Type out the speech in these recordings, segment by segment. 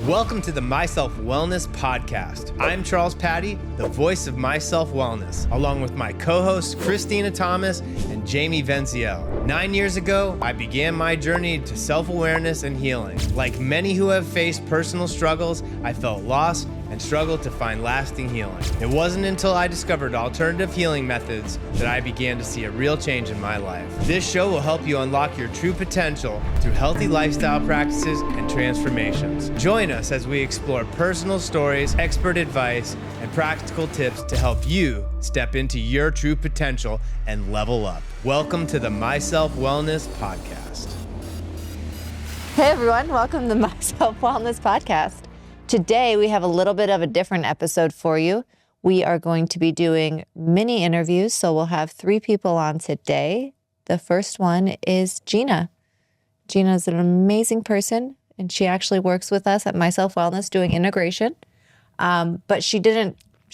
Welcome to the Myself Wellness Podcast. I'm Charles Patti, the voice of Myself Wellness, along with my co-hosts Christina Thomas and Jamies Veneziale. 9 years ago, I began my journey to self-awareness and healing. Like many who have faced personal struggles, I felt lost and struggled to find lasting healing. It wasn't until I discovered alternative healing methods that I began to see a real change in my life. This show will help you unlock your true potential through healthy lifestyle practices and transformations. Join us as we explore personal stories, expert advice, and practical tips to help you step into your true potential and level up. Welcome to the Myself Wellness Podcast. Hey everyone, welcome to the Myself Wellness Podcast. Today, we have a little bit of a different episode for you. We are going to be doing mini interviews, so we'll have 3 people on today. The first one is Gina. Gina is an amazing person, and she actually works with us at Myself Wellness doing integration. But she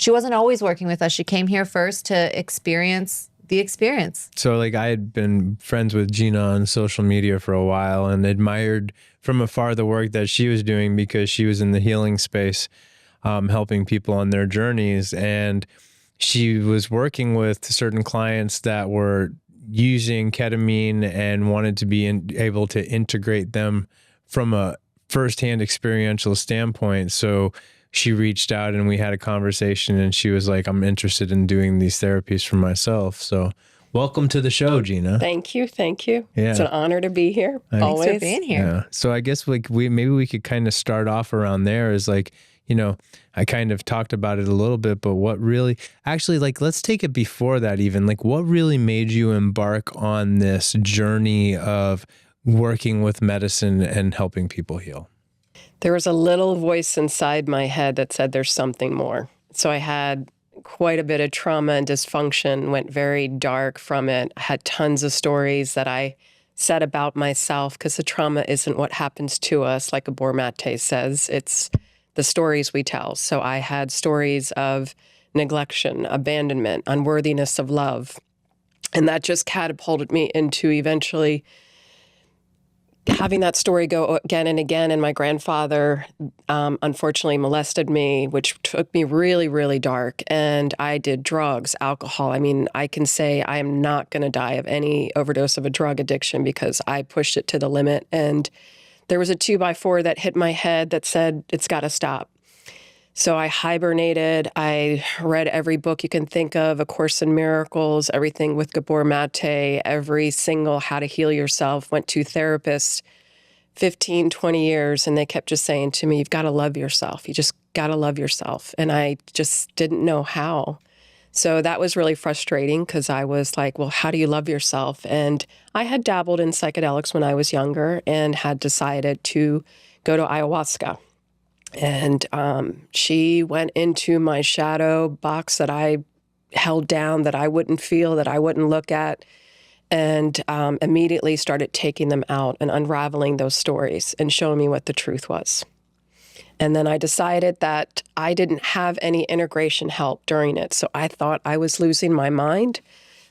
wasn't always working with us. She came here first to experience the experience. So I had been friends with Gina on social media for a while and admired from afar the work that she was doing because she was in the healing space, helping people on their journeys. And she was working with certain clients that were using ketamine and wanted to be able to integrate them from a firsthand experiential standpoint. So she reached out and we had a conversation and she was like, I'm interested in doing these therapies for myself. So welcome to the show, Gina. Thank you. Yeah. It's an honor to be here. Thanks for being here. Yeah. So I guess maybe we could kind of start off around there is I kind of talked about it a little bit, but what really, actually, let's take it before that even, what really made you embark on this journey of working with medicine and helping people heal? There was a little voice inside my head that said there's something more. So I had quite a bit of trauma and dysfunction, went very dark from it. I had tons of stories that I said about myself because the trauma isn't what happens to us, like Gabor Mate says. It's the stories we tell. So I had stories of neglection, abandonment, unworthiness of love. And that just catapulted me into eventually having that story go again and again. And my grandfather, unfortunately molested me, which took me really, really dark. And I did drugs, alcohol. I mean, I can say I am not going to die of any overdose of a drug addiction because I pushed it to the limit. And there was a 2x4 that hit my head that said, it's got to stop. So I hibernated. I read every book you can think of, A Course in Miracles, everything with Gabor Mate, every single How to Heal Yourself, went to therapists 15, 20 years, and they kept just saying to me, you've got to love yourself. You just got to love yourself. And I just didn't know how. So that was really frustrating because I was like, well, how do you love yourself? And I had dabbled in psychedelics when I was younger and had decided to go to ayahuasca. And she went into my shadow box that I held down, that I wouldn't feel, that I wouldn't look at, and immediately started taking them out and unraveling those stories and showing me what the truth was. And then I decided that I didn't have any integration help during it. So I thought I was losing my mind,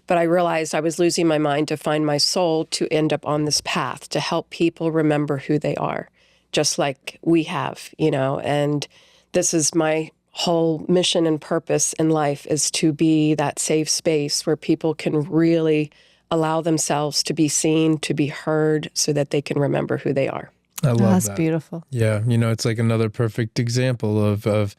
but I realized I was losing my mind to find my soul to end up on this path to help people remember who they are, just like we have, and this is my whole mission and purpose in life is to be that safe space where people can really allow themselves to be seen, to be heard, so that they can remember who they are. I love That's that. beautiful. Yeah. It's like another perfect example of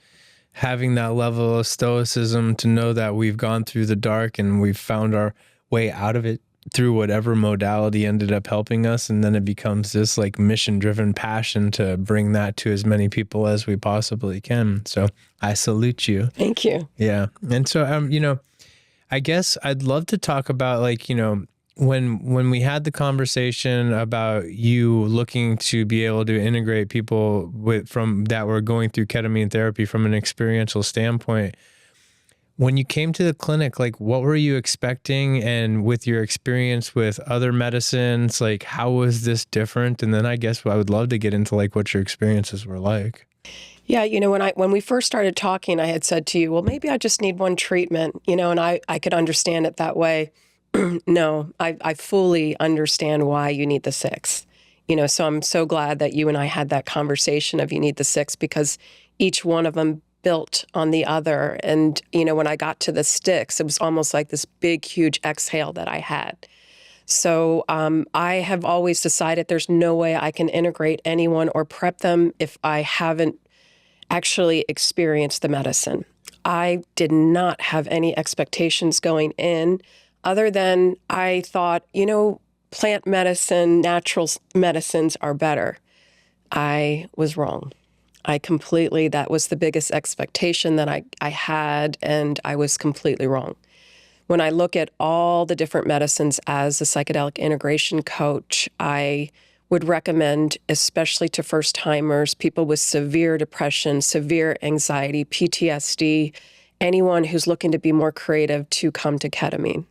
having that level of stoicism to know that we've gone through the dark and we've found our way out of it through whatever modality ended up helping us. And then it becomes this mission-driven passion to bring that to as many people as we possibly can. So I salute you. Thank you. Yeah. And so, I guess I'd love to talk about when we had the conversation about you looking to be able to integrate people from that were going through ketamine therapy from an experiential standpoint. When you came to the clinic, what were you expecting? And with your experience with other medicines, how was this different? And then I guess I would love to get into what your experiences were like. Yeah, when we first started talking, I had said to you, well, maybe I just need one treatment, and I could understand it that way. No, I fully understand why you need the 6. So I'm so glad that you and I had that conversation of you need the 6, because each one of them built on the other. And, when I got to the sticks, it was almost like this big, huge exhale that I had. So I have always decided there's no way I can integrate anyone or prep them if I haven't actually experienced the medicine. I did not have any expectations going in other than I thought, plant medicine, natural medicines are better. I was wrong. That was the biggest expectation that I had, and I was completely wrong. When I look at all the different medicines as a psychedelic integration coach, I would recommend, especially to first-timers, people with severe depression, severe anxiety, PTSD, anyone who's looking to be more creative, to come to ketamine.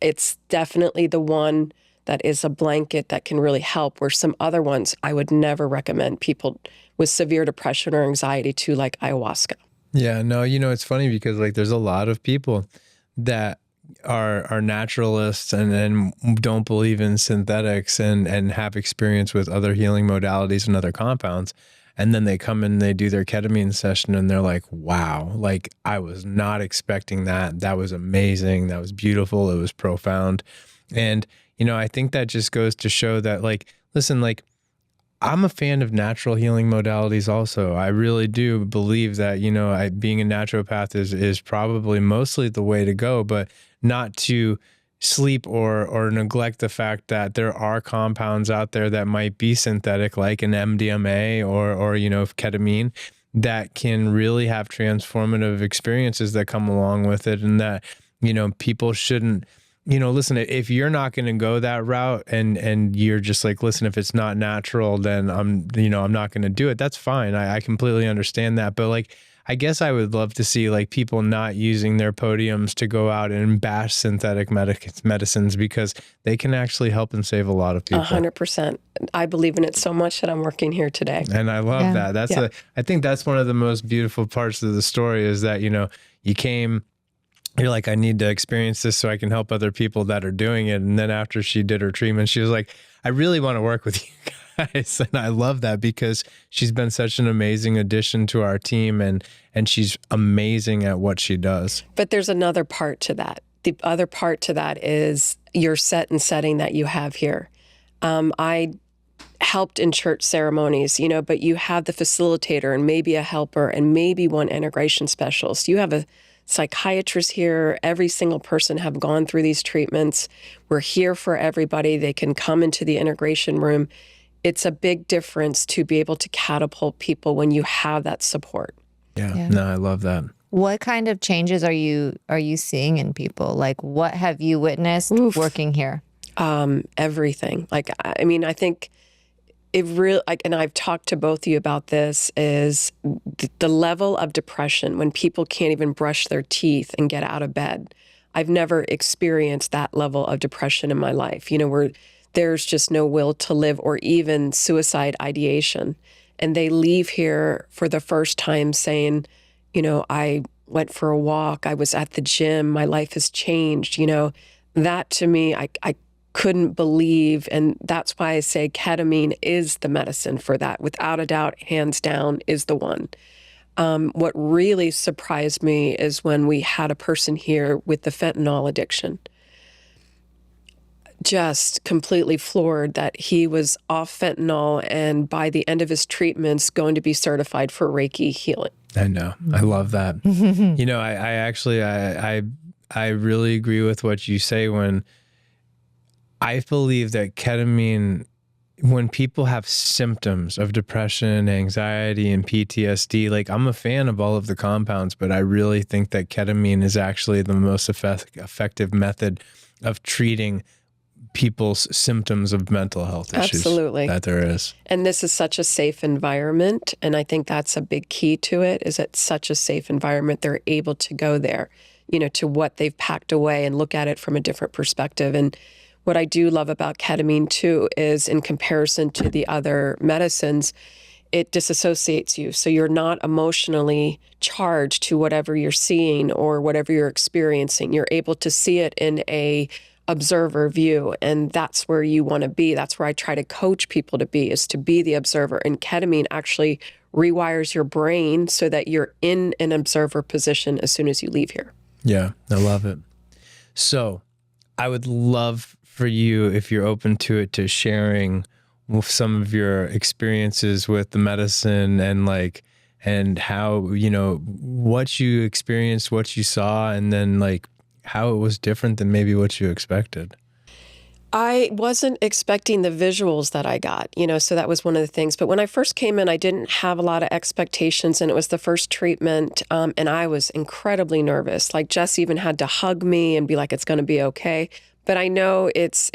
It's definitely the one that is a blanket that can really help, where some other ones I would never recommend people with severe depression or anxiety to, like ayahuasca. Yeah, no, it's funny because there's a lot of people that are naturalists and don't believe in synthetics and have experience with other healing modalities and other compounds. And then they come in, they do their ketamine session, and they're like, wow, I was not expecting that. That was amazing. That was beautiful. It was profound. And, I think that just goes to show that, listen, I'm a fan of natural healing modalities also. I really do believe that, being a naturopath is probably mostly the way to go, but not to sleep or neglect the fact that there are compounds out there that might be synthetic, like an MDMA or ketamine, that can really have transformative experiences that come along with it, and that, people shouldn't, listen, if you're not going to go that route and you're just listen, if it's not natural, then I'm not going to do it. That's fine. I completely understand that. But I guess I would love to see people not using their podiums to go out and bash synthetic medicines, because they can actually help and save a lot of people. 100%. I believe in it so much that I'm working here today. And I love that. I think that's one of the most beautiful parts of the story, is that, you came, you're like, I need to experience this so I can help other people that are doing it. And then after she did her treatment, she was like, I really want to work with you guys. And I love that, because she's been such an amazing addition to our team, and she's amazing at what she does. But there's another part to that. The other part to that is your set and setting that you have here. I helped in church ceremonies, but you have the facilitator and maybe a helper and maybe one integration specialist. You have a psychiatrists here. Every single person have gone through these treatments. We're here for everybody. They can come into the integration room. It's a big difference to be able to catapult people when you have that support. Yeah. No, I love that. What kind of changes are you seeing in people? What have you witnessed working here? Everything. I think it really, and I've talked to both of you about this, is the level of depression when people can't even brush their teeth and get out of bed. I've never experienced that level of depression in my life, where there's just no will to live, or even suicide ideation. And they leave here for the first time saying, I went for a walk, I was at the gym, my life has changed. That to me, I couldn't believe. And that's why I say ketamine is the medicine for that. Without a doubt, hands down, is the one. What really surprised me is when we had a person here with the fentanyl addiction. Just completely floored that he was off fentanyl, and by the end of his treatments, going to be certified for Reiki healing. I know. I love that. I really agree with what you say when I believe that ketamine, when people have symptoms of depression, anxiety, and PTSD, I'm a fan of all of the compounds, but I really think that ketamine is actually the most effective method of treating people's symptoms of mental health issues. Absolutely. That there is. And this is such a safe environment. And I think that's a big key to it, is it's such a safe environment. They're able to go there, to what they've packed away and look at it from a different perspective. And what I do love about ketamine too is, in comparison to the other medicines, it disassociates you. So you're not emotionally charged to whatever you're seeing or whatever you're experiencing. You're able to see it in a observer view. And that's where you want to be. That's where I try to coach people to be, is to be the observer. And ketamine actually rewires your brain so that you're in an observer position as soon as you leave here. Yeah, I love it. So I would love for you, if you're open to it, to sharing with some of your experiences with the medicine and how, you know, what you experienced, what you saw, and then like how it was different than maybe what you expected. I wasn't expecting the visuals that I got, you know, so that was one of the things. But when I first came in, I didn't have a lot of expectations, and it was the first treatment, and I was incredibly nervous. Like Jess even had to hug me and be like, it's going to be okay. But I know it's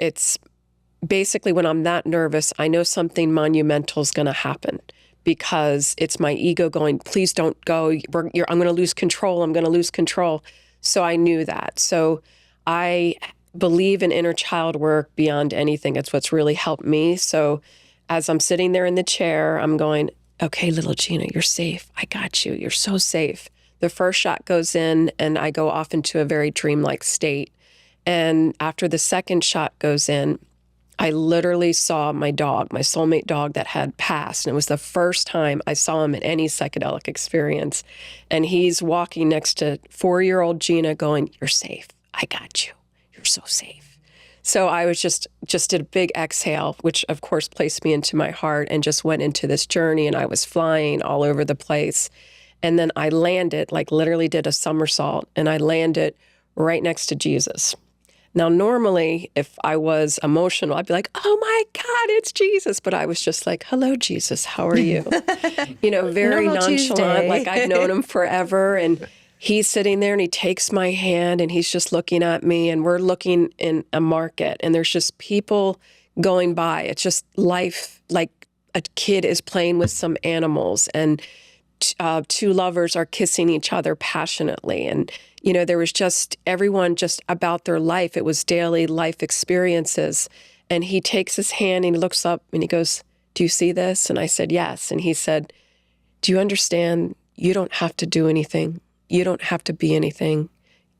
basically when I'm that nervous, I know something monumental is going to happen, because it's my ego going, please don't go. I'm going to lose control. I'm going to lose control. So I knew that. So I believe in inner child work beyond anything. It's what's really helped me. So as I'm sitting there in the chair, I'm going, okay, little Gina, you're safe. I got you. You're so safe. The first shot goes in and I go off into a very dreamlike state. And after the second shot goes in, I literally saw my dog, my soulmate dog that had passed. And it was the first time I saw him in any psychedelic experience. And he's walking next to 4-year-old Gina going, you're safe. I got you. You're so safe. So I was just did a big exhale, which of course placed me into my heart, and just went into this journey. And I was flying all over the place. And then I landed, like literally did a somersault, and I landed right next to Jesus. Now, normally, if I was emotional, I'd be like, oh my God, it's Jesus. But I was just like, hello, Jesus, how are you? You know, very Normal nonchalant, Tuesday. like I've known him forever. And he's sitting there and he takes my hand and he's just looking at me, and we're looking in a market and there's just people going by. It's just life, like a kid is playing with some animals, and two lovers are kissing each other passionately. And, you know, there was just everyone just about their life. It was daily life experiences. And he takes his hand and he looks up and he goes, do you see this? And I said, yes. And he said, do you understand? You don't have to do anything. You don't have to be anything.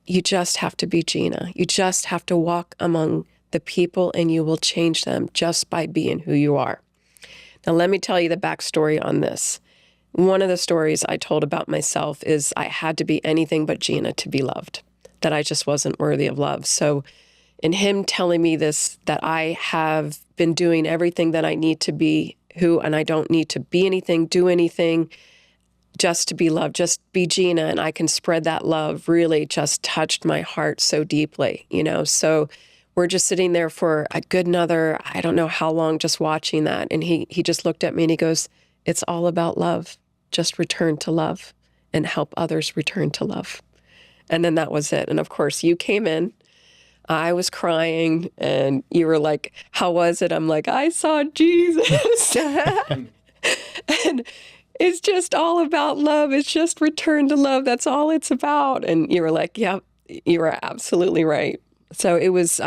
You just have to be Gina. You just have to walk among the people and you will change them just by being who you are. Now, let me tell you the backstory on this. One of the stories I told about myself is I had to be anything but Gina to be loved, that I just wasn't worthy of love. So in him telling me this, that I have been doing everything that I need to be who, and I don't need to be anything, do anything, just to be loved, just be Gina, and I can spread that love, really just touched my heart so deeply, you know? So we're just sitting there for a good another, I don't know how long, just watching that. And he just looked at me and he goes, it's all about love. Just return to love and help others return to love. And then that was it. And of course, you came in. I was crying and you were like, how was it? I'm like, I saw Jesus. And it's just all about love. It's just return to love. That's all it's about. And you were like, yeah, you were absolutely right. So it was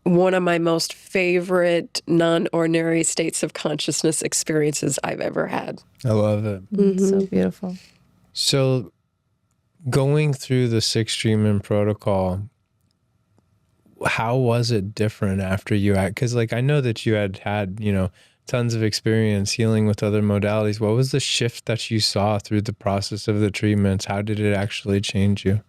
one of my most favorite non-ordinary states of consciousness experiences I've ever had. I love it. So beautiful. So going through the 6 treatment protocol, how was it different after you had, because like I know that you had, you know, tons of experience healing with other modalities. What was the shift that you saw through the process of the treatments? How did it actually change you?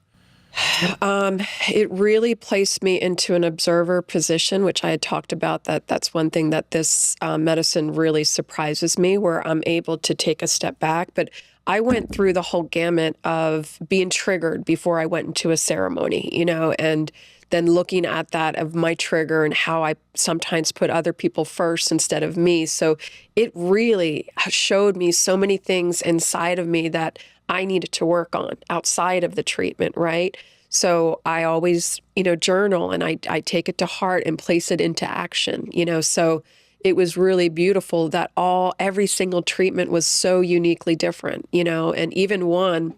It really placed me into an observer position, which I had talked about. That's one thing that this medicine really surprises me, where I'm able to take a step back. But I went through the whole gamut of being triggered before I went into a ceremony, you know, and then looking at that of my trigger and how I sometimes put other people first instead of me. So it really showed me so many things inside of me that I needed to work on outside of the treatment, right? So I always, you know, journal and I take it to heart and place it into action, you know. So it was really beautiful that every single treatment was so uniquely different, you know. And even one,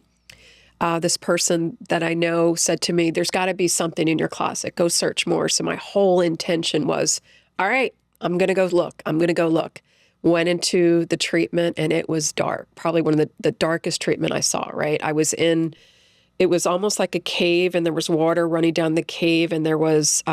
this person that I know said to me, there's got to be something in your closet. Go search more. So my whole intention was, all right, I'm going to go look. I'm going to go look. Went into the treatment and it was dark, probably one of the darkest treatment I saw, right? it was almost like a cave, and there was water running down the cave, and there was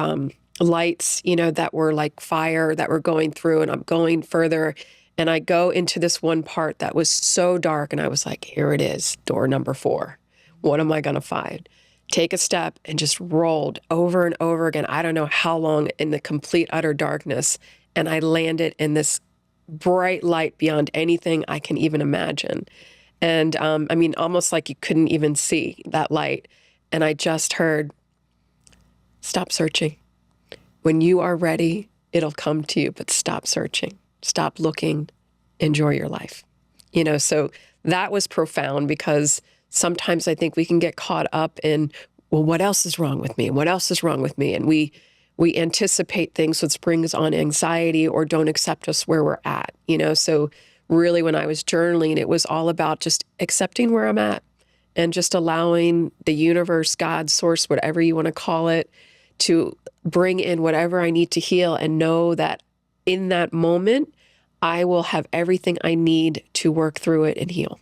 lights, that were like fire that were going through, and I'm going further. And I go into this one part that was so dark, and I was like, here it is, door number 4. What am I going to find? Take a step, and just rolled over and over again. I don't know how long, in the complete utter darkness. And I landed in this bright light beyond anything I can even imagine. And almost like you couldn't even see that light. And I just heard, stop searching. When you are ready, it'll come to you, but stop searching. Stop looking, enjoy your life. So that was profound, because sometimes I think we can get caught up in, well, what else is wrong with me? What else is wrong with me? And we anticipate things which brings on anxiety or don't accept us where we're at, So really, when I was journaling, it was all about just accepting where I'm at and just allowing the universe, God, source, whatever you want to call it, to bring in whatever I need to heal, and know that in that moment, I will have everything I need to work through it and heal.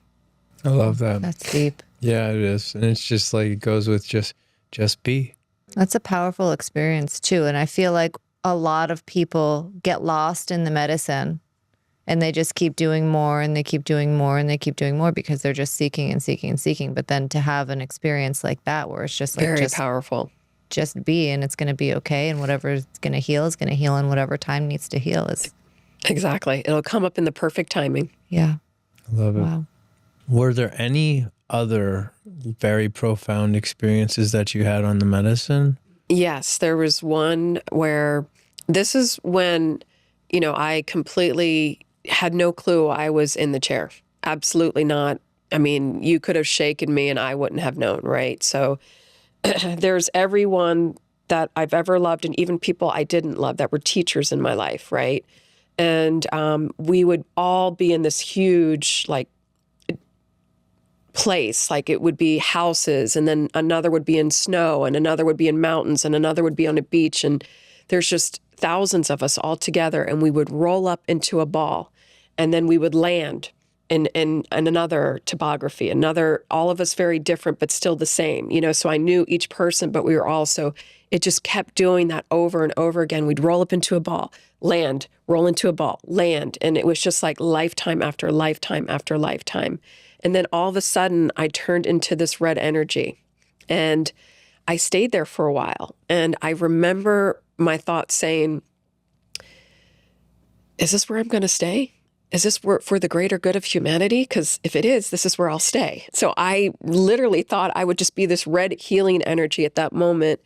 I love that. That's deep. Yeah, it is. And it's just like, it goes with just be. That's a powerful experience too. And I feel like a lot of people get lost in the medicine, and they just keep doing more, and they keep doing more, and they keep doing more, because they're just seeking and seeking and seeking. But then to have an experience like that, where it's just like, very powerful. Just be, and it's going to be okay. And whatever is going to heal is going to heal, and whatever time needs to heal is. Exactly. It'll come up in the perfect timing. Yeah. I love it. Wow. Were there any other very profound experiences that you had on the medicine? Yes, there was one where this is when, I completely had no clue I was in the chair. Absolutely not. You could have shaken me and I wouldn't have known, right? So there's everyone that I've ever loved, and even people I didn't love that were teachers in my life, right? And we would all be in this huge, place. It would be houses, and then another would be in snow, and another would be in mountains, and another would be on a beach. And there's just thousands of us all together, and we would roll up into a ball, and then we would land in another topography, all of us very different, but still the same, so I knew each person, but we were all, so it just kept doing that over and over again. We'd roll up into a ball, land, roll into a ball, land. And it was just like lifetime after lifetime after lifetime. And then all of a sudden I turned into this red energy, and I stayed there for a while. And I remember my thoughts saying, is this where I'm going to stay? Is this for the greater good of humanity? Because if it is, this is where I'll stay. So I literally thought I would just be this red healing energy at that moment.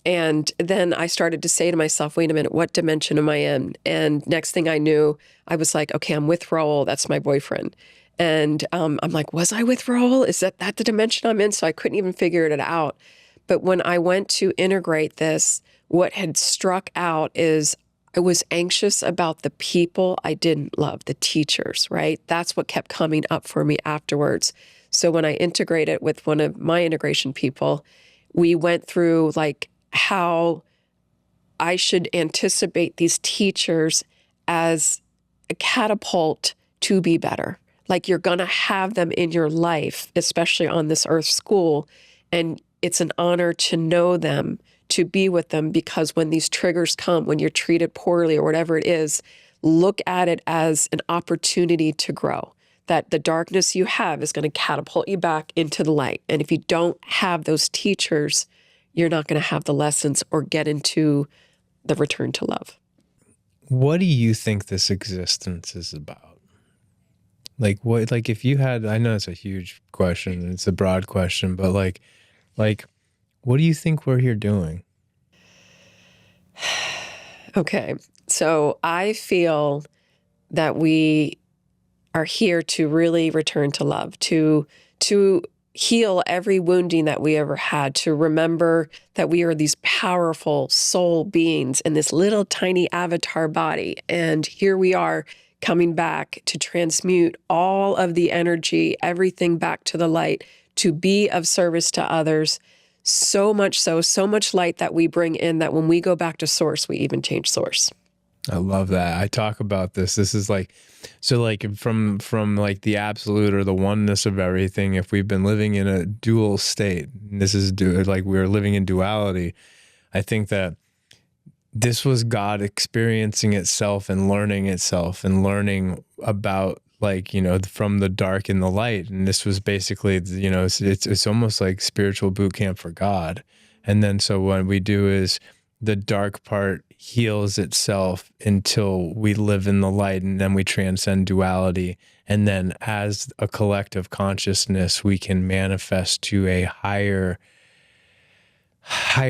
And then I started to say to myself, wait a minute, what dimension am I in? And next thing I knew, I was like, okay, I'm with Raul. That's my boyfriend. And I'm like, was I with Raul? Is that the dimension I'm in? So I couldn't even figure it out. But when I went to integrate this, what had struck out is I was anxious about the people I didn't love, the teachers, right? That's what kept coming up for me afterwards. So when I integrated with one of my integration people, we went through how I should anticipate these teachers as a catapult to be better. You're going to have them in your life, especially on this earth school. And it's an honor to know them, to be with them, because when these triggers come, when you're treated poorly or whatever it is, look at it as an opportunity to grow. That the darkness you have is going to catapult you back into the light. And if you don't have those teachers, you're not going to have the lessons or get into the return to love. What do you think this existence is about? If you had, I know it's a huge question, it's a broad question, but what do you think we're here doing? Okay. So I feel that we are here to really return to love, to heal every wounding that we ever had, to remember that we are these powerful soul beings in this little tiny avatar body. And here we are coming back to transmute all of the energy, everything back to the light, to be of service to others. So much light that we bring in that when we go back to source, we even change source. I love that. I talk about this. This is like, so like from like the absolute or the oneness of everything, if we've been living in a dual state, this is like we're living in duality. I think that this was God experiencing itself and learning about, like, you know, from the dark and the light. And this was basically, you know, it's almost like spiritual boot camp for God. And then so what we do is the dark part heals itself until we live in the light, and then we transcend duality. And then as a collective consciousness, we can manifest to a higher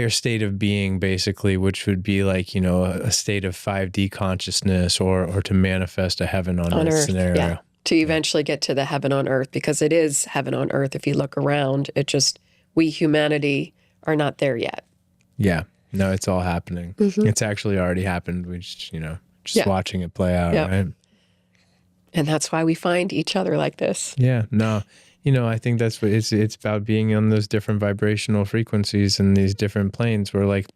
state of being, basically, which would be like, you know, a state of 5D consciousness, or to manifest a heaven on earth scenario. Yeah. To eventually get to the heaven on earth, because it is heaven on earth. If you look around, it just, we humanity are not there yet. Yeah. No, it's all happening. It's actually already happened. We just, you know, just watching it play out, right? And that's why we find each other like this. Yeah. No, you know, I think that's what it's about, being on those different vibrational frequencies and these different planes, where like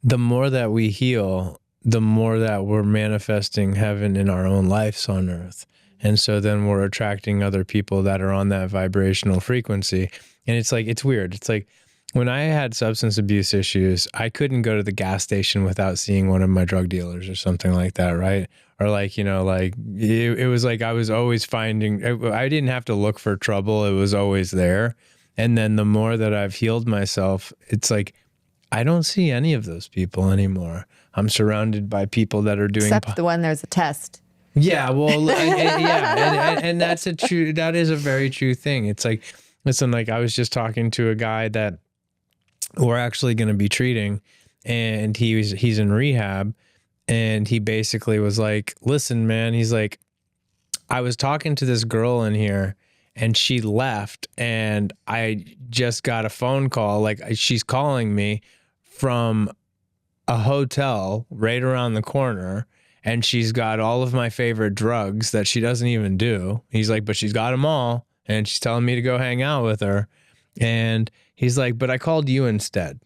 the more that we heal, the more that we're manifesting heaven in our own lives on earth. And so then we're attracting other people that are on that vibrational frequency. And it's like, it's weird. It's like, when I had substance abuse issues, I couldn't go to the gas station without seeing one of my drug dealers or something like that, right? Or like, you know, like it was like I was always finding, I didn't have to look for trouble. It was always there. And then the more that I've healed myself, it's like, I don't see any of those people anymore. I'm surrounded by people that are doing... Except the one there's a test. Yeah, well, and that's that is a very true thing. It's like, listen, like I was just talking to a guy that we're actually going to be treating, and he's in rehab, and he basically was like, listen, man, he's like, I was talking to this girl in here and she left, and I just got a phone call. Like, she's calling me from a hotel right around the corner, and she's got all of my favorite drugs that she doesn't even do. He's like, but she's got them all, and she's telling me to go hang out with her. And he's like, but I called you instead.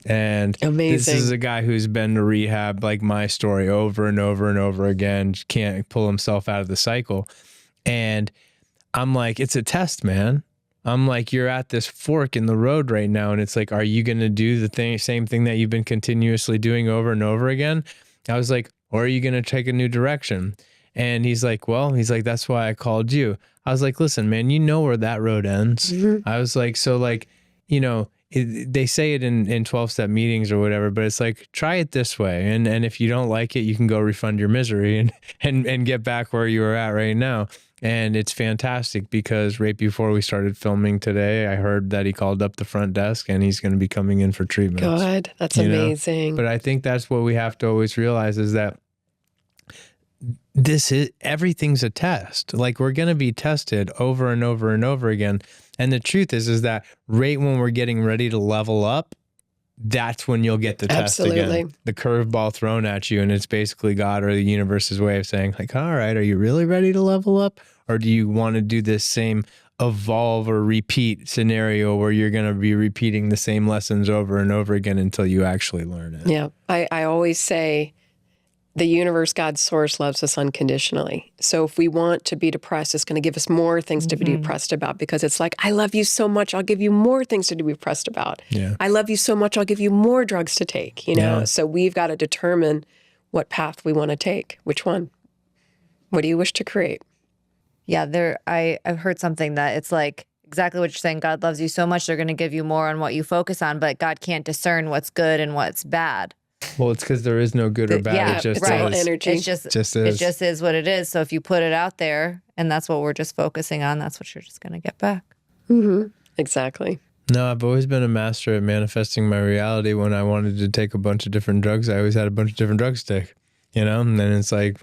And amazing. This is a guy who's been to rehab, like my story, over and over and over again, can't pull himself out of the cycle. And I'm like, it's a test, man. I'm like, you're at this fork in the road right now. And it's like, are you going to do the same thing that you've been continuously doing over and over again? I was like, or are you going to take a new direction? And he's like, well, that's why I called you. I was like, listen, man, you know where that road ends. I was like, so like, you know, they say it in 12-step meetings or whatever, but it's like, try it this way. And if you don't like it, you can go refund your misery and get back where you are at right now. And it's fantastic, because right before we started filming today, I heard that he called up the front desk and he's going to be coming in for treatment. Good. That's amazing. But I think that's what we have to always realize, is that everything's a test. Like, we're going to be tested over and over and over again. And the truth is that right when we're getting ready to level up, that's when you'll get the test again. The curveball thrown at you. And it's basically God or the universe's way of saying, like, all right, are you really ready to level up? Or do you want to do this same evolve or repeat scenario where you're going to be repeating the same lessons over and over again until you actually learn it? Yeah. I always say, the universe, God's source, loves us unconditionally. So if we want to be depressed, it's going to give us more things to be depressed about, because it's like, I love you so much, I'll give you more things to be depressed about. Yeah. I love you so much, I'll give you more drugs to take, you know? Yeah. So we've got to determine what path we want to take. Which one? What do you wish to create? Yeah, I've heard something that it's like exactly what you're saying. God loves you so much, they're going to give you more on what you focus on, but God can't discern what's good and what's bad. Well, it's because there is no good or bad. Yeah, it just right. is. Energy. It just is what it is. So if you put it out there and that's what we're just focusing on, that's what you're just going to get back. Exactly. No, I've always been a master at manifesting my reality. When I wanted to take a bunch of different drugs, I always had a bunch of different drugs to take, you know? And then it's like,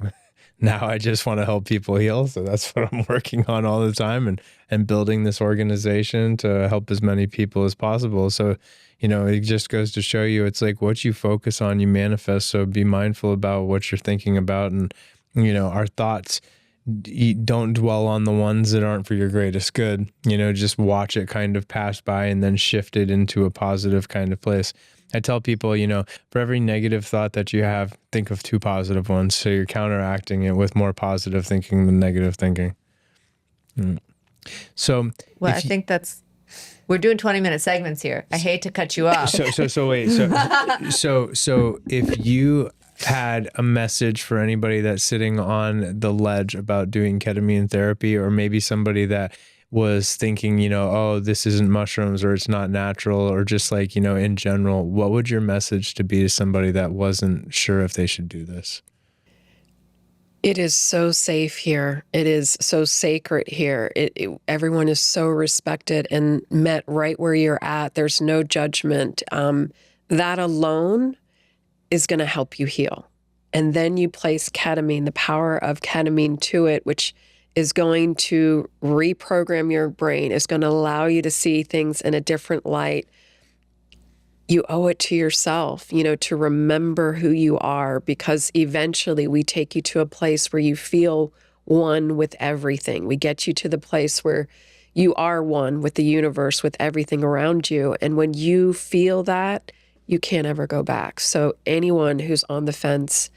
now I just want to help people heal. So that's what I'm working on all the time, and building this organization to help as many people as possible. So, you know, it just goes to show you, it's like what you focus on, you manifest. So be mindful about what you're thinking about. And, you know, our thoughts don't dwell on the ones that aren't for your greatest good. Just watch it kind of pass by and then shift it into a positive kind of place. I tell people, for every negative thought that you have, think of 2 positive ones. So you're counteracting it with more positive thinking than negative thinking. So, well, I think we're doing 20-minute segments here. I hate to cut you off. So wait. So if you had a message for anybody that's sitting on the ledge about doing ketamine therapy, or maybe somebody that was thinking, oh, this isn't mushrooms or it's not natural, or just like, in general, what would your message to be to somebody that wasn't sure if they should do this? It is so safe here. It is so sacred here. Everyone is so respected and met right where you're at. There's no judgment. That alone is going to help you heal. And then you place ketamine, the power of ketamine to it, which is going to reprogram your brain. It's going to allow you to see things in a different light. You owe it to yourself, to remember who you are, because eventually we take you to a place where you feel one with everything. We get you to the place where you are one with the universe, with everything around you. And when you feel that, you can't ever go back. So anyone who's on the fence,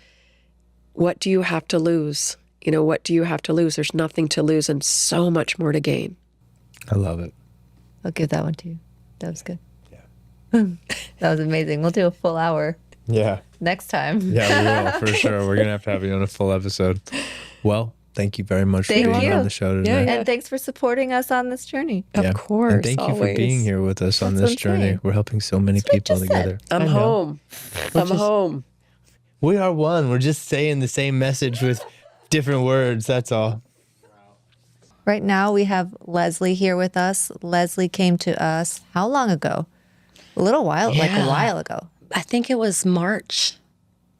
what do you have to lose? What do you have to lose? There's nothing to lose and so much more to gain. I love it. I'll give that one to you. That was good. Yeah. That was amazing. We'll do a full hour Yeah. next time. Yeah, we will, for sure. We're going to have you on a full episode. Well, thank you very much for being on the show today. And thanks for supporting us on this journey. Of course. And thank you for being here with us on this journey. We're helping so many people together. I'm home. I'm home. We are one. We're just saying the same message with different words. That's all. Right now we have Leslie here with us. Leslie came to us how long ago? A little while, like a while ago. I think it was March,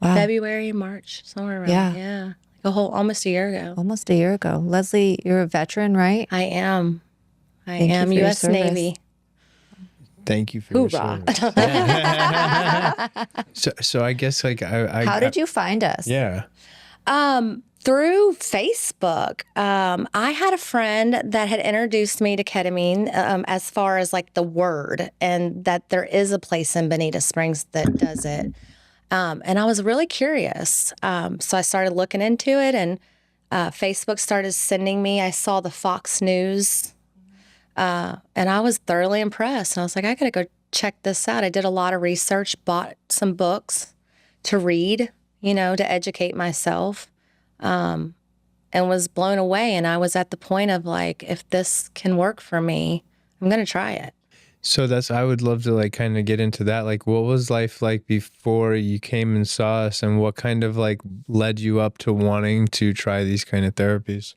February, March, somewhere around. Yeah. Like almost a year ago. Almost a year ago. Leslie, you're a veteran, right? I am. I Thank you am for your U.S. service. Navy. Thank you for your service. So I guess How did you find us? Yeah. Through Facebook. I had a friend that had introduced me to ketamine as far as like the word, and that there is a place in Bonita Springs that does it. And I was really curious. So I started looking into it, and Facebook started sending me, I saw the Fox News, and I was thoroughly impressed. And I was like, I got to go check this out. I did a lot of research, bought some books to read, to educate myself. And was blown away. And I was at the point of like, if this can work for me, I'm going to try it. So I would love to like kind of get into that. Like, what was life like before you came and saw us, and what kind of like led you up to wanting to try these kind of therapies?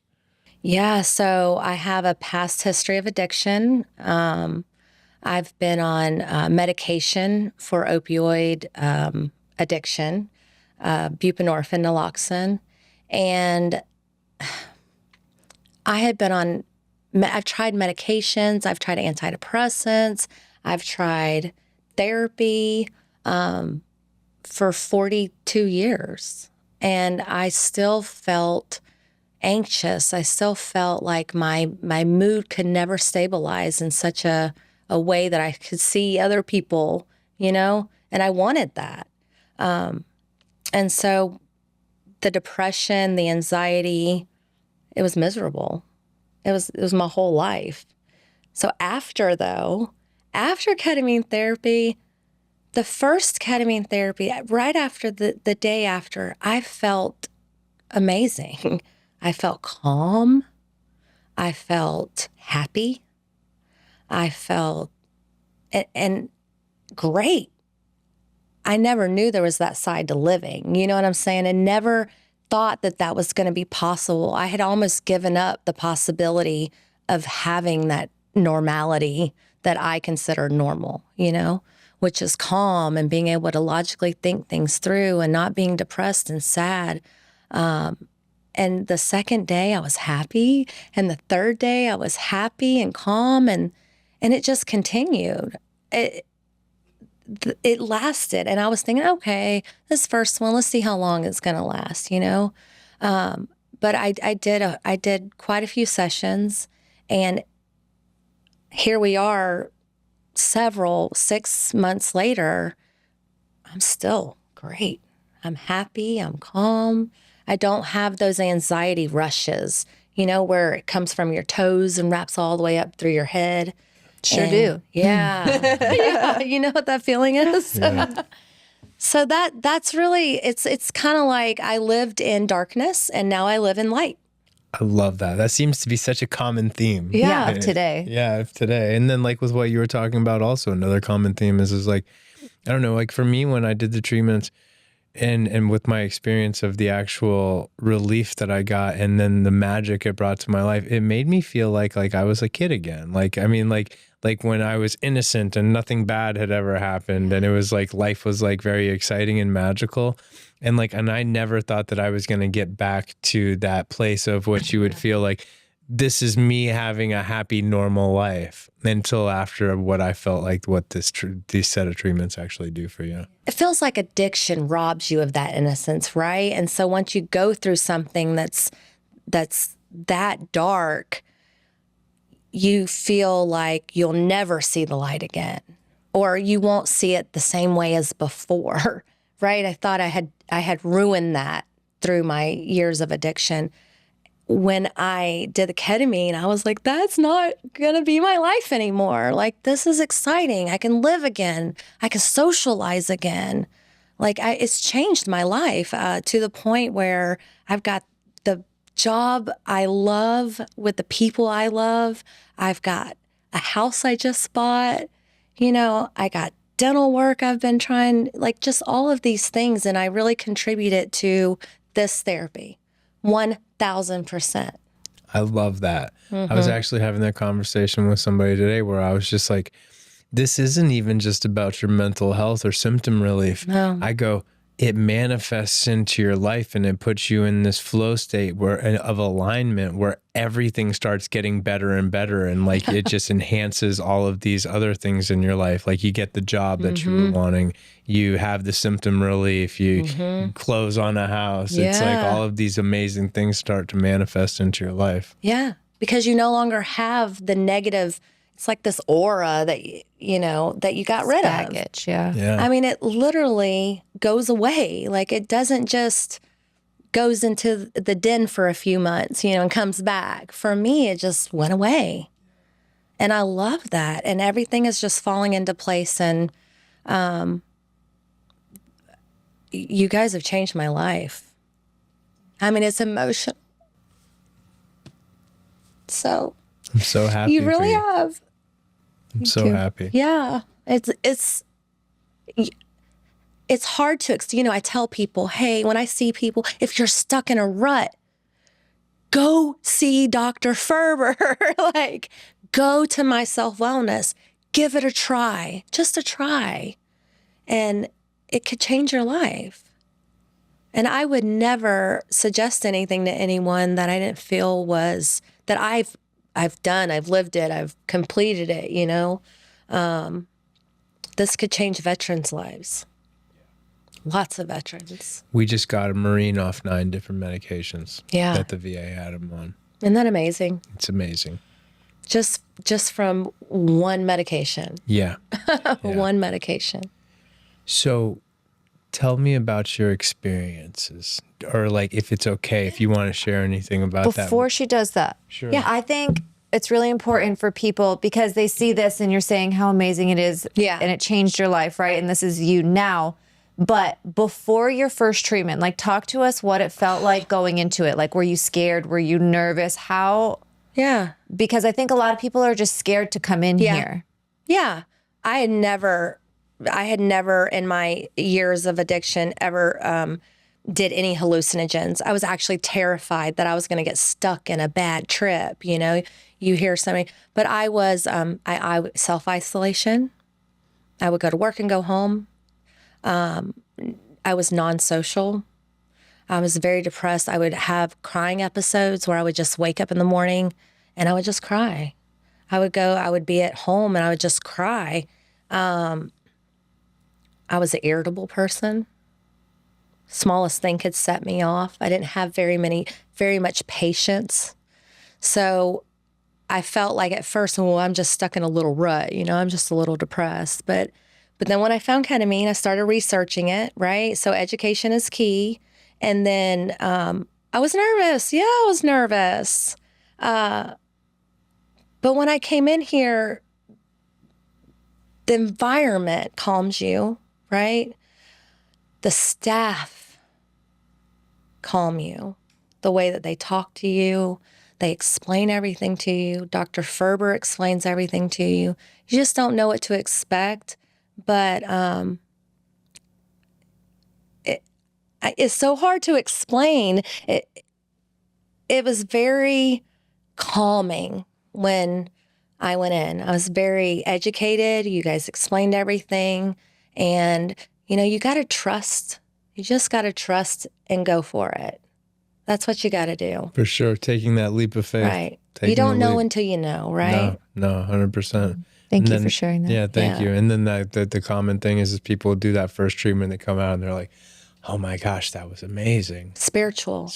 Yeah. So I have a past history of addiction. I've been on medication for opioid addiction, buprenorphine, naloxone. And I had been I've tried medications, I've tried antidepressants, I've tried therapy for 42 years. And I still felt anxious. I still felt like my mood could never stabilize in such a way that I could see other people, and I wanted that. And so the depression, the anxiety, it was miserable. It was my whole life. So after ketamine therapy, the first ketamine therapy, right after the day after, I felt amazing. I felt calm. I felt happy. I felt and great. I never knew there was that side to living. You know what I'm saying? I never thought that was going to be possible. I had almost given up the possibility of having that normality that I consider normal, which is calm and being able to logically think things through and not being depressed and sad. And the second day I was happy, and the third day I was happy and calm, and it just continued. It lasted, and I was thinking, okay, this first one, let's see how long it's going to last, but I did quite a few sessions, and here we are 6 months later. I'm still great. I'm happy. I'm calm. I don't have those anxiety rushes, where it comes from your toes and wraps all the way up through your head. Sure do. Yeah. Yeah. You know what that feeling is? Yeah. So that's really, it's kind of like I lived in darkness and now I live in light. I love that. That seems to be such a common theme. Yeah, of today. Yeah, of today. And then like with what you were talking about also, another common theme is like, I don't know, like for me when I did the treatments and with my experience of the actual relief that I got and then the magic it brought to my life, it made me feel like I was a kid again. Like, I mean, like when I was innocent and nothing bad had ever happened and it was like life was like very exciting and magical. And I never thought that I was going to get back to that place of what you would feel like this is me having a happy, normal life until after what I felt like what these set of treatments actually do for you. It feels like addiction robs you of that innocence, right? And so once you go through something that's that dark, you feel like you'll never see the light again, or you won't see it the same way as before, right? I thought I had ruined that through my years of addiction. When I did the ketamine, I was like, that's not going to be my life anymore. Like, this is exciting. I can live again. I can socialize again. Like, it's changed my life to the point where I've got the job I love with the people I love. I've got a house I just bought. I got dental work I've been trying, like just all of these things. And I really contributed to this therapy. 1,000%. I love that. I was actually having that conversation with somebody today where I was just like, this isn't even just about your mental health or symptom relief. No. I go, it manifests into your life and it puts you in this flow state of alignment where everything starts getting better and better. And like, it just enhances all of these other things in your life. Like you get the job that you were wanting, you have the symptom relief, you close on a house. Yeah. It's like all of these amazing things start to manifest into your life. Yeah. Because you no longer have the negative, it's like this aura that, that you got rid of. Baggage, yeah. Yeah. I mean, it literally goes away. Like it doesn't just goes into the den for a few months, and comes back. For me, it just went away. And I love that. And everything is just falling into place. And you guys have changed my life. I mean, it's emotional. So I'm so happy. you really for you. have. I'm so happy. Yeah. It's hard to, I tell people, hey, when I see people, if you're stuck in a rut, go see Dr. Ferber. Like, go to My Self Wellness. Give it a try, just a try. And it could change your life. And I would never suggest anything to anyone that I didn't feel was, that I've done, I've lived it, I've completed it, This could change veterans' lives. Lots of veterans. We just got a Marine off 9 different medications Yeah. that the VA had him on. Isn't that amazing? It's amazing. Just from one medication. Yeah. One medication. So tell me about your experiences, or like if it's okay, if you want to share anything about that. Before she does that, Sure. yeah, I think it's really important for people because they see this and you're saying how amazing it is. Yeah. And it changed your life, right? And this is you now. But before your first treatment, like talk to us what it felt like going into it. Like, were you scared? Were you nervous? How? Yeah. Because I think a lot of people are just scared to come in here. Yeah. I had never in my years of addiction ever did any hallucinogens. I was actually terrified that I was going to get stuck in a bad trip. You hear something, but I was, I self-isolation. I would go to work and go home. I was non-social. I was very depressed. I would have crying episodes where I would just wake up in the morning and I would just cry. I would be at home and I would just cry. I was an irritable person. Smallest thing could set me off. I didn't have very much patience. So I felt like at first, well, I'm just stuck in a little rut, I'm just a little depressed. But then when I found ketamine, I started researching it, right? So education is key. And then I was nervous. Yeah, I was nervous. But when I came in here, the environment calms you, right? The staff calm you. The way that they talk to you, they explain everything to you. Dr. Ferber explains everything to you. You just don't know what to expect. But it's so hard to explain. It was very calming when I went in. I was very educated. You guys explained everything. And, you got to trust. You just got to trust and go for it. That's what you got to do. For sure. Taking that leap of faith. Right. You don't know until you know, right? No, 100%. Thank you for sharing that. Yeah, thank you. And then the common thing is people do that first treatment, they come out and they're like, oh my gosh, that was amazing. Spiritual.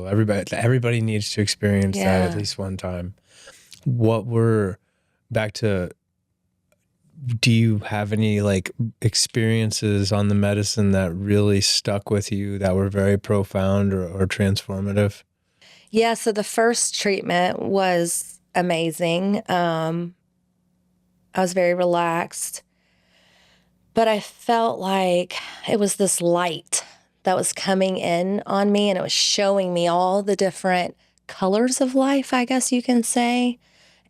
Everybody needs to experience that at least one time. Do you have any experiences on the medicine that really stuck with you that were very profound or transformative? Yeah, so the first treatment was amazing. I was very relaxed, but I felt like it was this light that was coming in on me, and it was showing me all the different colors of life, I guess you can say.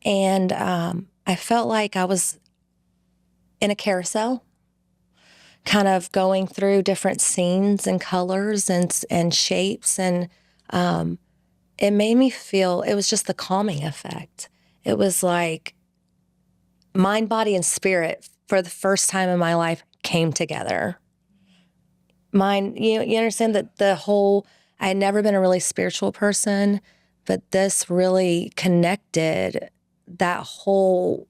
And I felt like I was in a carousel, kind of going through different scenes and colors and shapes. And it made me feel, it was just the calming effect. It was like mind, body, and spirit for the first time in my life came together. Mind, you understand that I had never been a really spiritual person, but this really connected that whole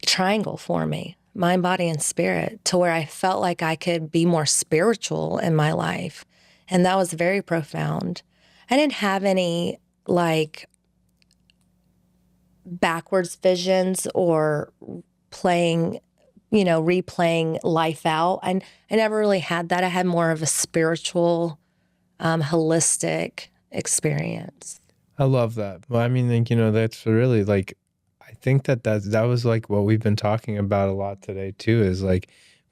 triangle for me, mind, body, and spirit, to where I felt like I could be more spiritual in my life. And that was very profound. I didn't have any backwards visions or replaying life out. I never really had that. I had more of a spiritual, holistic experience. I love that. Well, I mean, that's really I think that was what we've been talking about a lot today too, is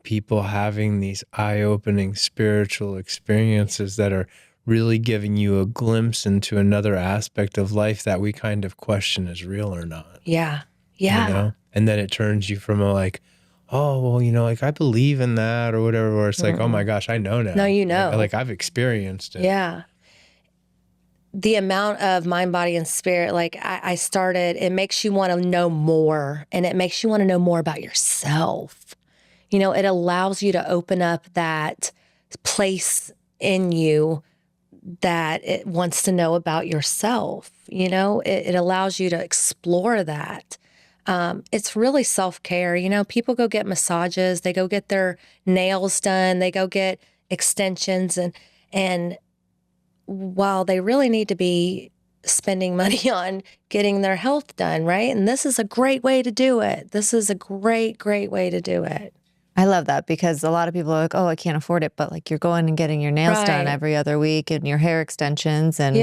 people having these eye-opening spiritual experiences that are really giving you a glimpse into another aspect of life that we kind of question is real or not. Yeah. Yeah. And then it turns you from oh, well, I believe in that or whatever, where it's oh my gosh, I know now. No, you know. I've experienced it. Yeah. The amount of mind, body, and spirit, I started, it makes you want to know more, and it makes you want to know more about yourself. It allows you to open up that place in you that it wants to know about yourself. It allows you to explore that. It's really self-care. People go get massages, they go get their nails done, they go get extensions, and while they really need to be spending money on getting their health done, right? And this is a great way to do it. This is a great, great way to do it. I love that, because a lot of people are like, oh, I can't afford it. But you're going and getting your nails done every other week and your hair extensions. And,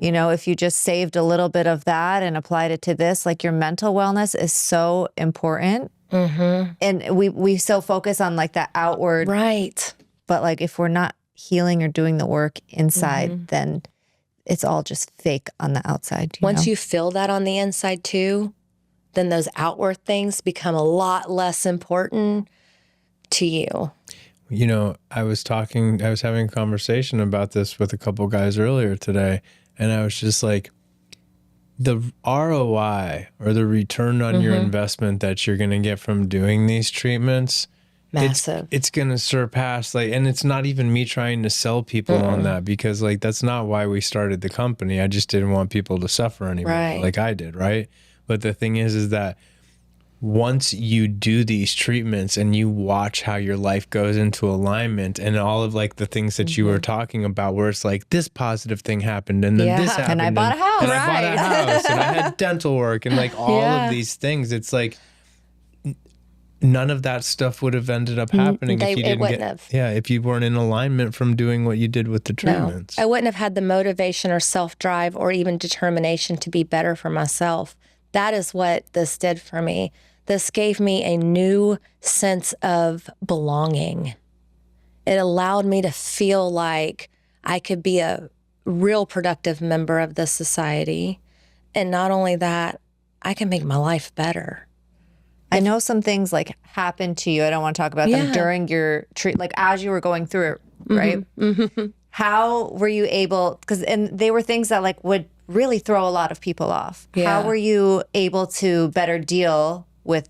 if you just saved a little bit of that and applied it to this, your mental wellness is so important. Mm-hmm. And we so focus on that outward. Right. But if we're not healing or doing the work inside, then it's all just fake on the outside. Once you feel that on the inside too, then those outward things become a lot less important to you. I was having a conversation about this with a couple guys earlier today, and I was just the ROI or the return on your investment that you're going to get from doing these treatments, massive. It's going to surpass and it's not even me trying to sell people on that, because that's not why we started the company. I just didn't want people to suffer anymore like I did, right? But the thing is that once you do these treatments and you watch how your life goes into alignment and all of like the things that you were talking about, where it's like this positive thing happened and then this Yeah. happened. And I bought a house. And I bought a Right. house and I had dental work and like all Yeah. of these things. It's like none of that stuff would have ended up happening if you it didn't wouldn't get, have. yeah, if you weren't in alignment from doing what you did with the treatments. No, I wouldn't have had the motivation or self-drive or even determination to be better for myself. That is what this did for me. This gave me a new sense of belonging. It allowed me to feel like I could be a real productive member of this society. And not only that, I can make my life better. I know some things like happened to you. I don't want to talk about them Yeah. during your treat, like as you were going through it, right? How were you able, and they were things that like would really throw a lot of people off. Yeah. How were you able to better deal with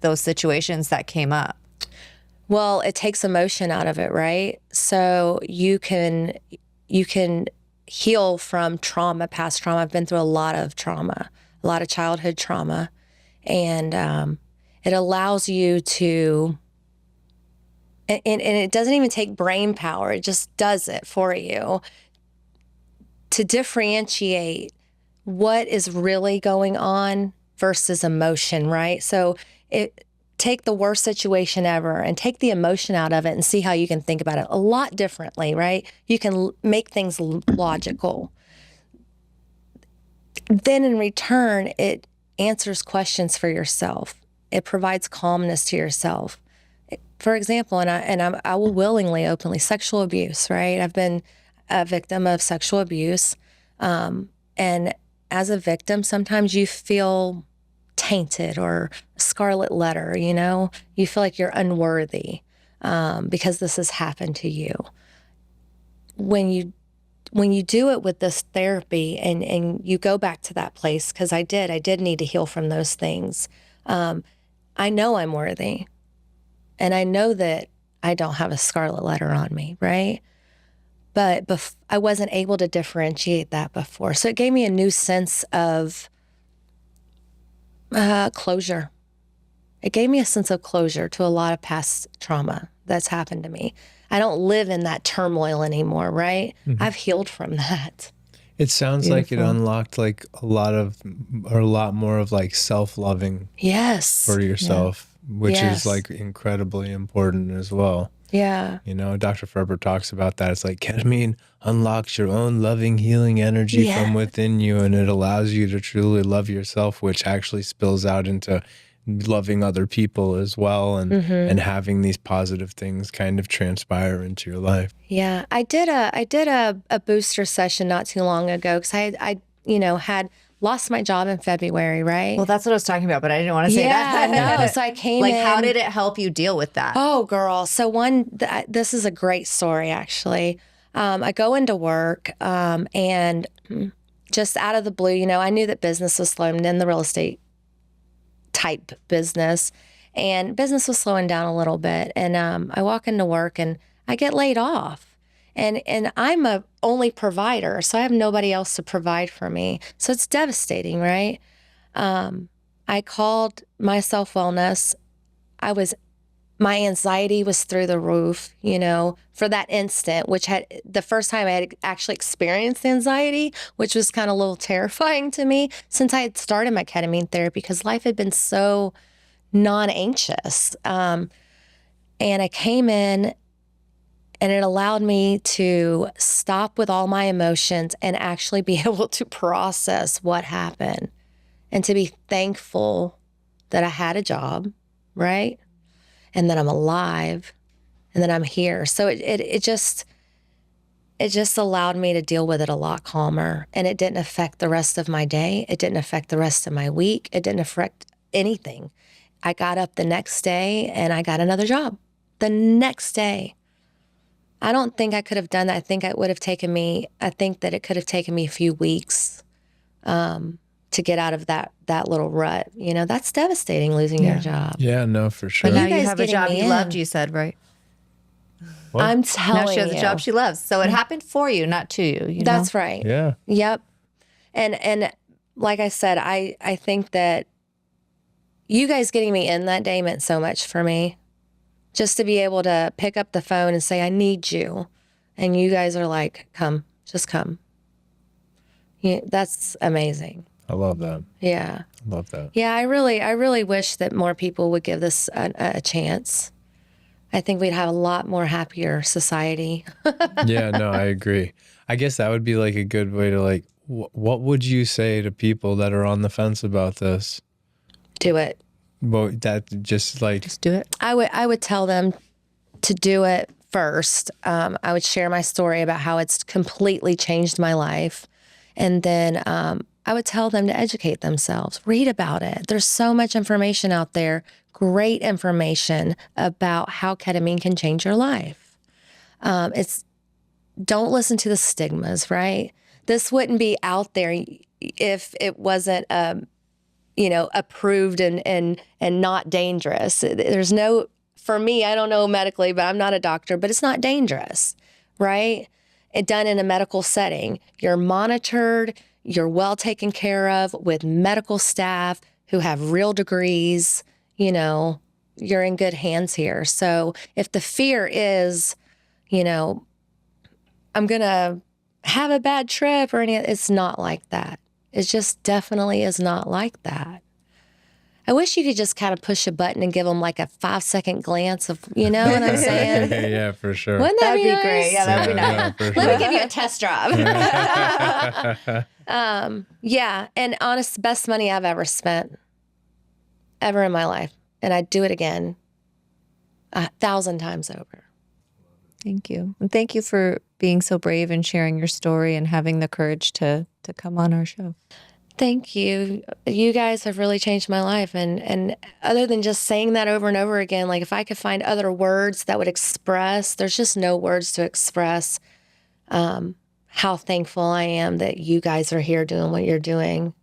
those situations that came up? Well, it takes emotion out of it, right? So you can heal from trauma, past trauma. I've been through a lot of trauma, a lot of childhood trauma, and it allows you to, and it doesn't even take brain power. It just does it for you to differentiate what is really going on versus emotion, right? So take the worst situation ever and take the emotion out of it and see how you can think about it a lot differently, right? You can make things logical. Then in return, it answers questions for yourself. It provides calmness to yourself. For example, I will willingly, openly, sexual abuse, right? I've been a victim of sexual abuse. And as a victim, sometimes you feel tainted or scarlet letter, you know? You feel like you're unworthy because this has happened to you. When you do it with this therapy and you go back to that place, because I did need to heal from those things. I know I'm worthy. And I know that I don't have a scarlet letter on me, right? But I wasn't able to differentiate that before. So it gave me a new sense of closure. It gave me a sense of closure to a lot of past trauma that's happened to me. I don't live in that turmoil anymore, right? I've healed from that. It sounds like it unlocked like a lot more of like self-loving Yes. for yourself, which Yes. is like incredibly important as well. Yeah. You know, Dr. Ferber talks about that. It's like ketamine unlocks your own loving, healing energy Yeah. from within you, and it allows you to truly love yourself, which actually spills out into loving other people as well, and having these positive things kind of transpire into your life. Yeah, I did a booster session not too long ago because I had lost my job in February, right? Well, that's what I was talking about, but I didn't want to say that. Yeah, no. So I came like, in. how did it help you deal with that? Oh, girl. So this is a great story, actually. I go into work and just out of the blue, I knew that business was slowing in the real estate type business, and business was slowing down a little bit. And I walk into work and I get laid off. And I'm a only provider, so I have nobody else to provide for me. So it's devastating, right? I called my self-wellness. My anxiety was through the roof, for that instant, which had the first time I had actually experienced anxiety, which was kind of a little terrifying to me since I had started my ketamine therapy because life had been so non-anxious. And I came in and it allowed me to stop with all my emotions and actually be able to process what happened and to be thankful that I had a job, right? And that I'm alive and that I'm here. So it just allowed me to deal with it a lot calmer, and it didn't affect the rest of my day. It didn't affect the rest of my week. It didn't affect anything. I got up the next day and I got another job the next day. I don't think I could have done that. I think that it could have taken me a few weeks to get out of that little rut. That's devastating, losing your job. Yeah, no, for sure. But now You you guys have a getting job me you in. loved, you said, right? What? I'm Now telling she has you. a job she loves. So it happened for you, not to you. You That's know? right. Yeah. Yep. And like I said, I think that you guys getting me in that day meant so much for me. Just to be able to pick up the phone and say, I need you. And you guys are like, come, just come. Yeah, that's amazing. I love that. Yeah. I love that. Yeah, I really wish that more people would give this a chance. I think we'd have a lot more happier society. Yeah, no, I agree. I guess that would be like a good way to like, what would you say to people that are on the fence about this? Do it. Well, that just do it. I would tell them to do it first. I would share my story about how it's completely changed my life. And then I would tell them to educate themselves, read about it. There's so much information out there, great information about how ketamine can change your life. Don't listen to the stigmas, right? This wouldn't be out there if it wasn't, approved and not dangerous. There's no, for me, I don't know medically, but I'm not a doctor, but it's not dangerous, right? It done in a medical setting. You're monitored, you're well taken care of with medical staff who have real degrees, you're in good hands here. So if the fear is, I'm going to have a bad trip or it's not like that. It just definitely is not like that. I wish you could just kind of push a button and give them like a 5-second glance of, what I'm saying? Yeah, for sure. Wouldn't that That'd be nice? great. Yeah, that'd be nice. Yeah, for Let sure. me give you a test drive. Yeah, and honest, best money I've ever spent, ever in my life. And I'd do it again 1,000 times over. Thank you. And thank you for being so brave and sharing your story and having the courage to come on our show. Thank you. You guys have really changed my life. And other than just saying that over and over again, like if I could find other words that would express, there's just no words to express how thankful I am that you guys are here doing what you're doing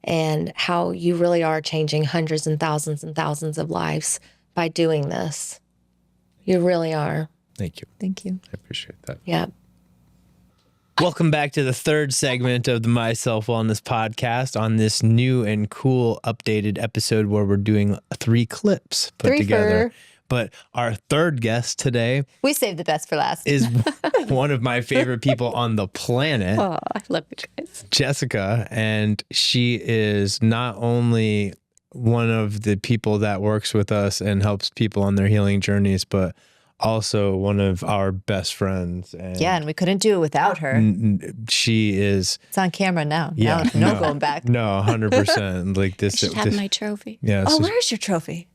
and how you really are changing hundreds and thousands of lives by doing this. You really are. Thank you. Thank you. I appreciate that. Yeah. Welcome back to the third segment of the My Self Wellness podcast on this new and cool updated episode where we're doing 3 clips put together. But our third guest today We saved the best for last. is one of my favorite people on the planet, Oh, I love you guys. Jessica. And she is not only one of the people that works with us and helps people on their healing journeys, but also one of our best friends. And Yeah, and we couldn't do it without her. she is, It's on camera now. yeah, No going back. No, 100%. Like this. I should have my trophy. Yeah. Oh, this is- where's your trophy?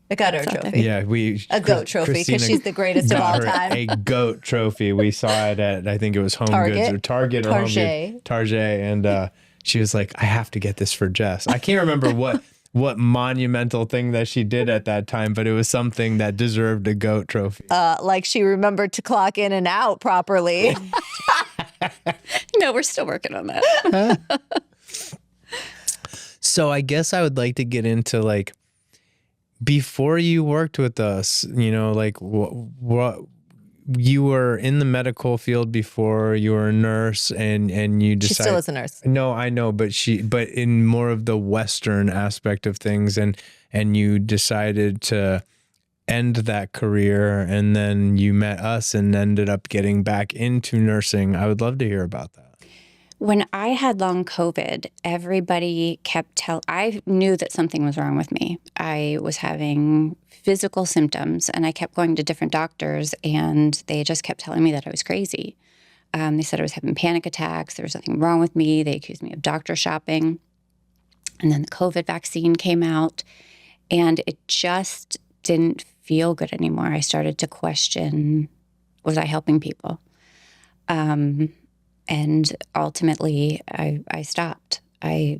I got her a trophy. yeah, A goat trophy because Christina she's the greatest of got all her time. a goat trophy. We saw it at, I think it was Home Target. Goods or Target or Home Goods. Target. And she was like, I have to get this for Jess. I can't remember what monumental thing that she did at that time, but it was something that deserved a goat trophy. Like she remembered to clock in and out properly. No, we're still working on that. So I guess I would like to get into like, before you worked with us, like what you were in the medical field before, you were a nurse and you decided. She still is a nurse. No, I know, but in more of the Western aspect of things, and you decided to end that career, and then you met us and ended up getting back into nursing. I would love to hear about that. When I had long COVID, everybody kept I knew that something was wrong with me. I was having physical symptoms, and I kept going to different doctors, and they just kept telling me that I was crazy. They said I was having panic attacks. There was nothing wrong with me. They accused me of doctor shopping. And then the COVID vaccine came out, and it just didn't feel good anymore. I started to question, was I helping people? And ultimately, I stopped. I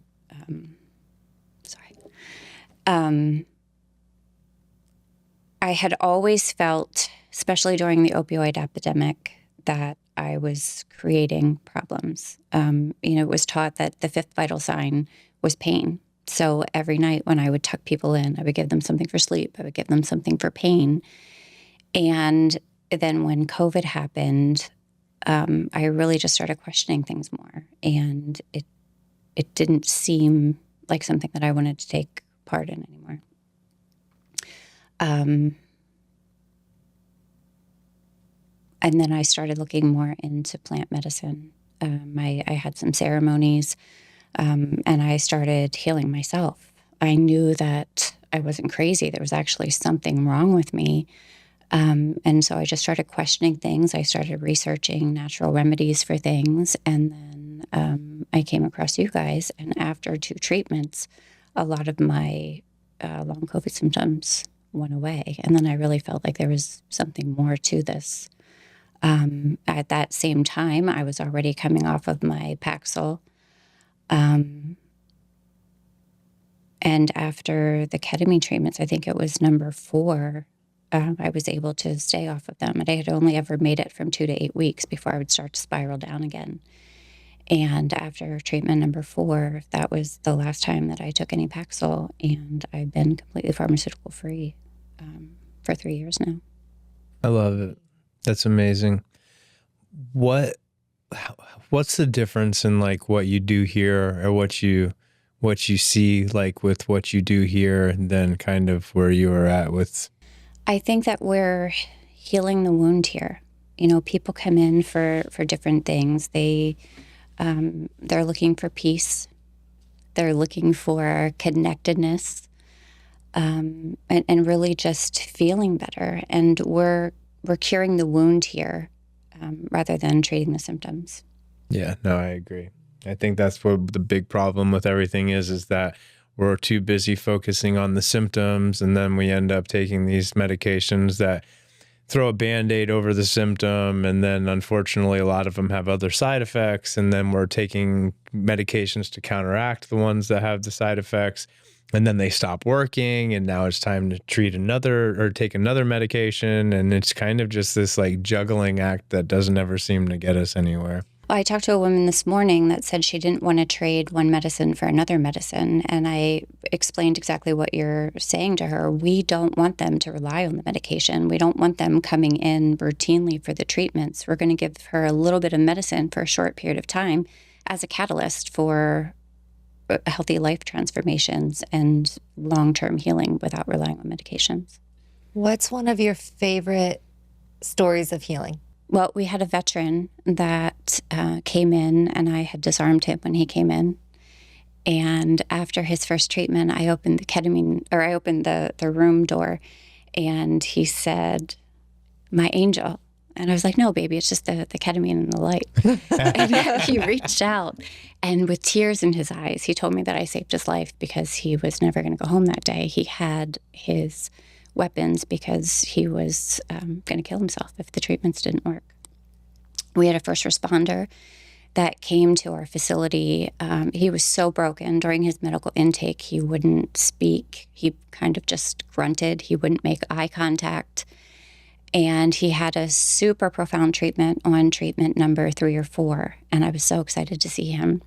had always felt, especially during the opioid epidemic, that I was creating problems. It was taught that the 5th vital sign was pain. So every night when I would tuck people in, I would give them something for sleep. I would give them something for pain. And then when COVID happened, I really just started questioning things more, and it didn't seem like something that I wanted to take part in anymore. And then I started looking more into plant medicine. I had some ceremonies, and I started healing myself. I knew that I wasn't crazy. There was actually something wrong with me. And so I just started questioning things. I started researching natural remedies for things. And then I came across you guys. And after 2 treatments, a lot of my long COVID symptoms went away. And then I really felt like there was something more to this. At that same time, I was already coming off of my Paxil. And after the ketamine treatments, I think it was number 4, I was able to stay off of them. And I had only ever made it from 2 to 8 weeks before I would start to spiral down again. And after treatment number 4, that was the last time that I took any Paxil. And I've been completely pharmaceutical free for 3 years now. I love it. That's amazing. What's the difference in like what you do here or what you see like with what you do here and then kind of where you are at with? I think that we're healing the wound here. You know, people come in for different things. They're looking for peace. They're looking for connectedness, and really just feeling better. And we're curing the wound here rather than treating the symptoms. Yeah, no, I agree. I think that's what the big problem with everything is that we're too busy focusing on the symptoms, and then we end up taking these medications that throw a Band-Aid over the symptom, and then unfortunately a lot of them have other side effects, and then we're taking medications to counteract the ones that have the side effects, and then they stop working, and now it's time to treat another or take another medication, and it's kind of just this like juggling act that doesn't ever seem to get us anywhere. I talked to a woman this morning that said she didn't want to trade one medicine for another medicine. And I explained exactly what you're saying to her. We don't want them to rely on the medication. We don't want them coming in routinely for the treatments. We're going to give her a little bit of medicine for a short period of time as a catalyst for healthy life transformations and long-term healing without relying on medications. What's one of your favorite stories of healing? Well, we had a veteran that came in, and I had disarmed him when he came in. And after his first treatment, I opened the room door, and he said, "My angel." And I was like, "No, baby, it's just the ketamine and the light." And he reached out, and with tears in his eyes, he told me that I saved his life because he was never going to go home that day. He had his weapons because he was going to kill himself if the treatments didn't work. We had a first responder that came to our facility. He was so broken during his medical intake. He wouldn't speak. He kind of just grunted. He wouldn't make eye contact. And he had a super profound treatment on treatment number 3 or 4. And I was so excited to see him.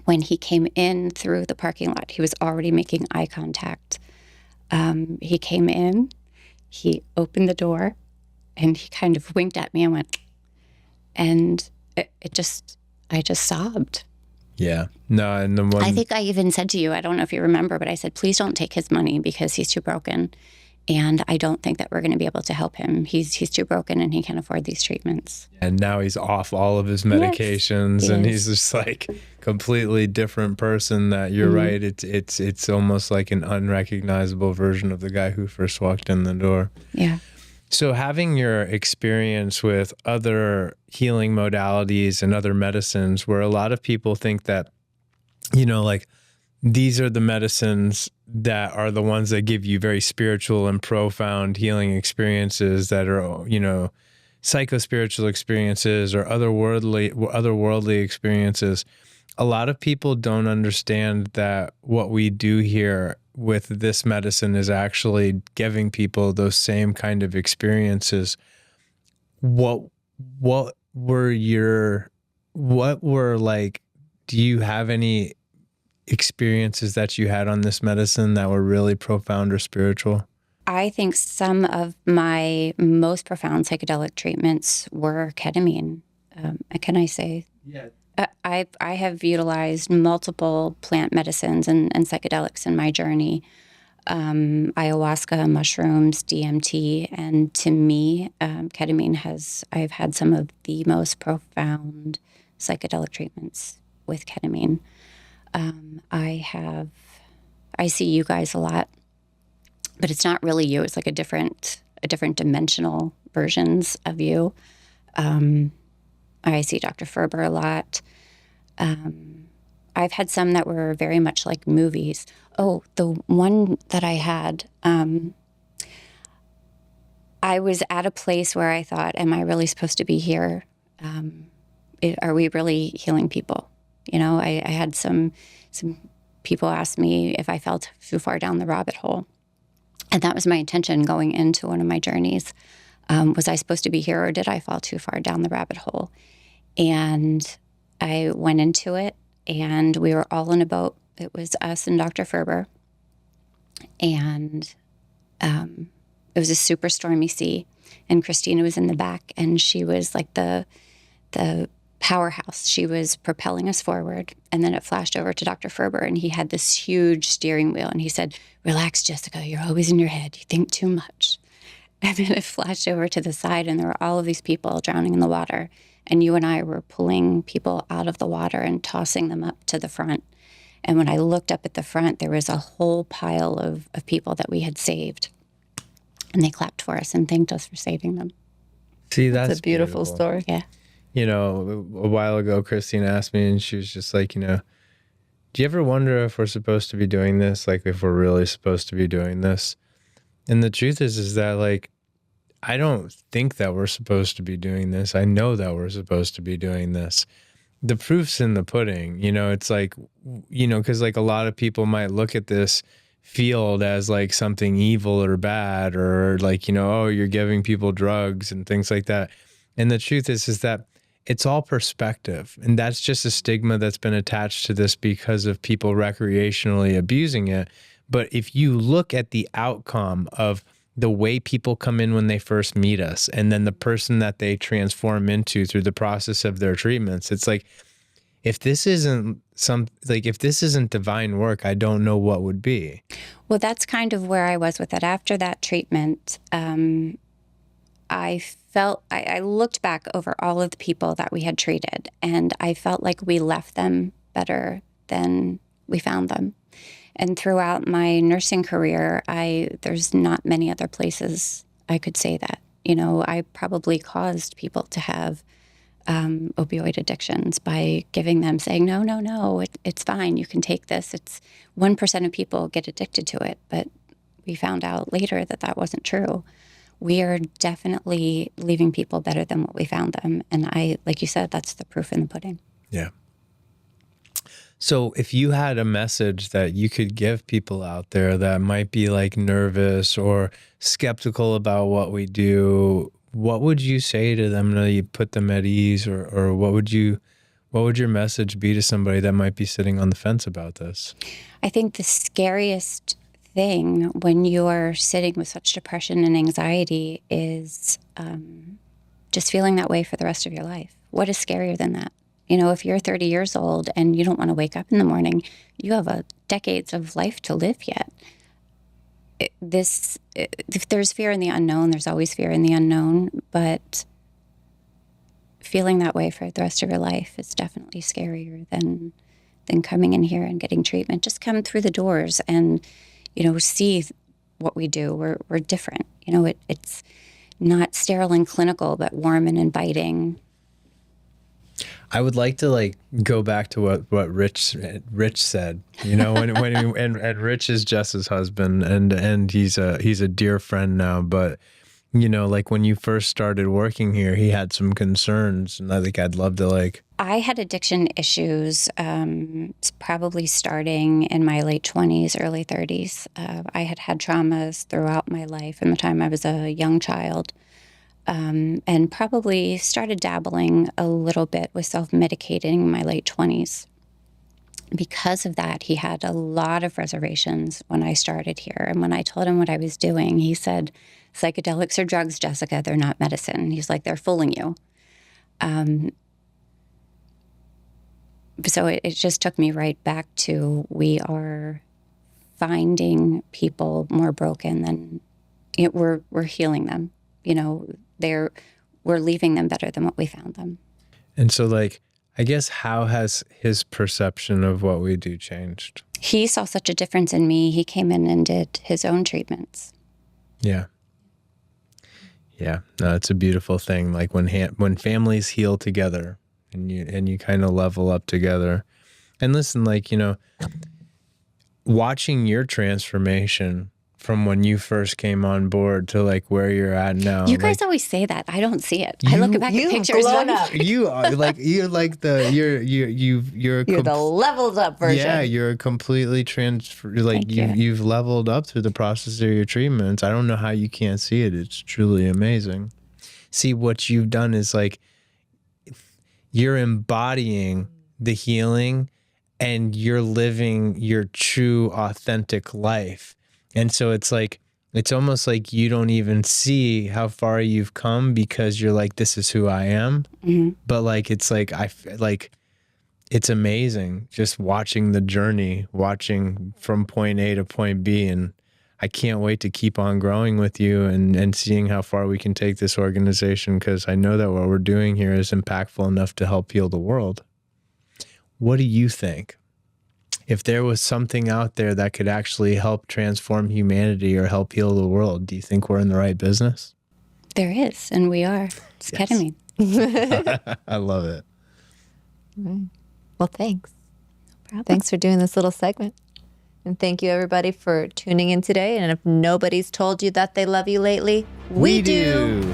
When he came in through the parking lot, he was already making eye contact. He came in, he opened the door, and he kind of winked at me and went, and I just sobbed. Yeah. No, and the one... I think I even said to you, I don't know if you remember, but I said, please don't take his money because he's too broken. And I don't think that we're going to be able to help him. He's too broken and he can't afford these treatments. And now he's off all of his medications, yes, and he's just like completely different person. That you're right. It's almost like an unrecognizable version of the guy who first walked in the door. Yeah. So having your experience with other healing modalities and other medicines, where a lot of people think that, you know, like these are the medicines that are the ones that give you very spiritual and profound healing experiences that are, you know, psycho-spiritual experiences or otherworldly experiences. A lot of people don't understand that what we do here with this medicine is actually giving people those same kind of experiences. What were like, do you have any experiences that you had on this medicine that were really profound or spiritual? I think some of my most profound psychedelic treatments were ketamine. Can I say? Yeah. I have utilized multiple plant medicines and psychedelics in my journey. ayahuasca, mushrooms, DMT, and to me, ketamine I've had some of the most profound psychedelic treatments with ketamine. I see you guys a lot, but it's not really you. It's like a different dimensional versions of you. I see Dr. Ferber a lot. I've had some that were very much like movies. Oh, the one that I had, I was at a place where I thought, am I really supposed to be here? Are we really healing people? You know, I had some people ask me if I fell too far down the rabbit hole. And that was my intention going into one of my journeys. Was I supposed to be here, or did I fall too far down the rabbit hole? And I went into it, and we were all in a boat. It was us and Dr. Ferber. And it was a super stormy sea. And Christina was in the back, and she was like the powerhouse. She was propelling us forward. And then it flashed over to Dr. Ferber, and he had this huge steering wheel. And he said, "Relax, Jessica, you're always in your head. You think too much." And then it flashed over to the side, and there were all of these people drowning in the water. And you and I were pulling people out of the water and tossing them up to the front. And when I looked up at the front, there was a whole pile of people that we had saved. And they clapped for us and thanked us for saving them. See, that's a beautiful story. Yeah. You know, a while ago, Christine asked me, and she was just like, you know, do you ever wonder if we're supposed to be doing this? Like, if we're really supposed to be doing this? And the truth is that, like, I don't think that we're supposed to be doing this. I know that we're supposed to be doing this. The proof's in the pudding. You know, it's like, you know, because like a lot of people might look at this field as like something evil or bad, or like, you know, oh, you're giving people drugs and things like that. And the truth is that it's all perspective. And that's just a stigma that's been attached to this because of people recreationally abusing it. But if you look at the outcome of the way people come in when they first meet us, and then the person that they transform into through the process of their treatments, it's like, if this isn't if this isn't divine work, I don't know what would be. Well, that's kind of where I was with it. After that treatment, I felt, I looked back over all of the people that we had treated, and I felt like we left them better than we found them. And throughout my nursing career, there's not many other places I could say that. You know, I probably caused people to have opioid addictions by saying, no, it's fine. You can take this. It's 1% of people get addicted to it. But we found out later that that wasn't true. We are definitely leaving people better than what we found them. And like you said, that's the proof in the pudding. Yeah. So if you had a message that you could give people out there that might be like nervous or skeptical about what we do, what would you say to them to put them at ease, or what would your message be to somebody that might be sitting on the fence about this? I think the scariest thing when you are sitting with such depression and anxiety is just feeling that way for the rest of your life. What is scarier than that? You know, if you're 30 years old and you don't want to wake up in the morning, you have decades of life to live yet. If there's fear in the unknown, there's always fear in the unknown, but feeling that way for the rest of your life is definitely scarier than coming in here and getting treatment. Just come through the doors and, you know, see what we do. We're different. You know, it's not sterile and clinical, but warm and inviting. I would like to go back to what Rich said, you know, and Rich is Jess's husband, and he's a dear friend now, but you know, like when you first started working here, he had some concerns, and I think I'd love to I had addiction issues probably starting in my late 20s, early 30s. I had traumas throughout my life from the time I was a young child. And probably started dabbling a little bit with self-medicating in my late 20s. Because of that, he had a lot of reservations when I started here. And when I told him what I was doing, he said, "Psychedelics are drugs, Jessica. They're not medicine." He's like, "They're fooling you." So it just took me right back to, we are finding people more broken than we're healing them. We're leaving them better than what we found them. And so, like, I guess, how has his perception of what we do changed? He saw such a difference in me. He came in and did his own treatments. Yeah. Yeah. No, it's a beautiful thing. Like when families heal together and you kind of level up together. And listen, like, watching your transformation from when you first came on board to like where you're at now. You guys always say that. I don't see it. I look back at pictures. Blown up. You're the leveled up version. Yeah, you're completely you've leveled up through the process of your treatments. I don't know how you can't see it. It's truly amazing. See, what you've done is like you're embodying the healing and you're living your true authentic life. And so it's like, it's almost like you don't even see how far you've come because you're like, this is who I am. Mm-hmm. But like, it's like, it's amazing just watching the journey, watching from point A to point B. And I can't wait to keep on growing with you and seeing how far we can take this organization, because I know that what we're doing here is impactful enough to help heal the world. What do you think? If there was something out there that could actually help transform humanity or help heal the world, do you think we're in the right business? There is, and we are. It's ketamine. I love it. Well, thanks. No problem. Thanks for doing this little segment. And thank you, everybody, for tuning in today. And if nobody's told you that they love you lately, we do.